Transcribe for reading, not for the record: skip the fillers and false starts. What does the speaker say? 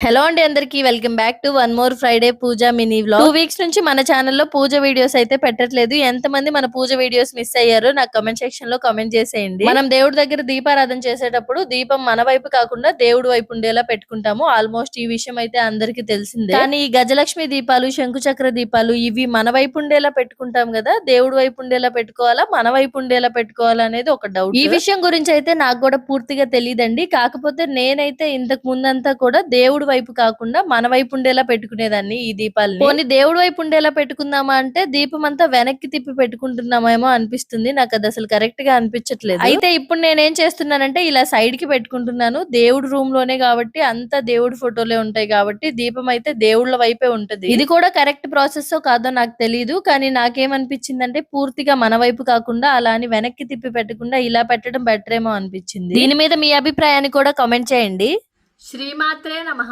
Hello అండి అందరికి welcome back to one more Friday puja mini vlog. 2 weeks నుంచి మన ఛానల్లో పూజ వీడియోస్ అయితే పెట్టట్లేదు. ఎంతమంది మన పూజ వీడియోస్ మిస్ అయ్యారో నాకు కమెంట్ సెక్షన్ లో కమెంట్ చేసేయండి. మనం దేవుడి దగ్గర దీపారాధన చేసేటప్పుడు దీపం మన వైపు కాకుండా దేవుడి వైపు ఉండేలా పెట్టుకుంటాము. ఆల్మోస్ట్ ఈ విషయం అయితే అందరికి తెలిసిందే. కానీ ఈ గజలక్ష్మి దీపాలు, శంకుచక్ర దీపాలు ఇవి మన వైపు ఉండేలా పెట్టుకుంటాం కదా, దేవుడి వైపు ఉండేలా పెట్టుకోవాలా, మన వైపు ఉండేలా పెట్టుకోవాలా అనేది ఒక డౌట్. ఈ విషయం గురించి అయితే నాకు కూడా పూర్తిగా తెలియదండి. కాకపోతే నేనైతే ఇంతకు ముందంతా కూడా దేవుడి వైపు కాకుండా మన వైపు ఉండేలా పెట్టుకునేదాన్ని ఈ దీపాలని. పోనీ దేవుడి వైపు ఉండేలా పెట్టుకుందామా అంటే దీపం అంతా వెనక్కి తిప్పి పెట్టుకుంటున్నామేమో అనిపిస్తుంది. నాకు అది అసలు కరెక్ట్ గా అనిపించట్లేదు. అయితే ఇప్పుడు నేనేం చేస్తున్నానంటే ఇలా సైడ్ కి పెట్టుకుంటున్నాను. దేవుడి రూమ్ లోనే కాబట్టి అంతా దేవుడి ఫోటోలే ఉంటాయి కాబట్టి దీపం అయితే దేవుళ్ళ వైపే ఉంటది. ఇది కూడా కరెక్ట్ ప్రాసెస్ కాదో నాకు తెలియదు. కానీ నాకేమనిపించిందంటే పూర్తిగా మన వైపు కాకుండా అలా అని వెనక్కి తిప్పి పెట్టకుండా ఇలా పెట్టడం బెటర్ ఏమో అనిపించింది. దీని మీద మీ అభిప్రాయాన్ని కూడా కామెంట్ చేయండి. శ్రీమాత్రే నమః.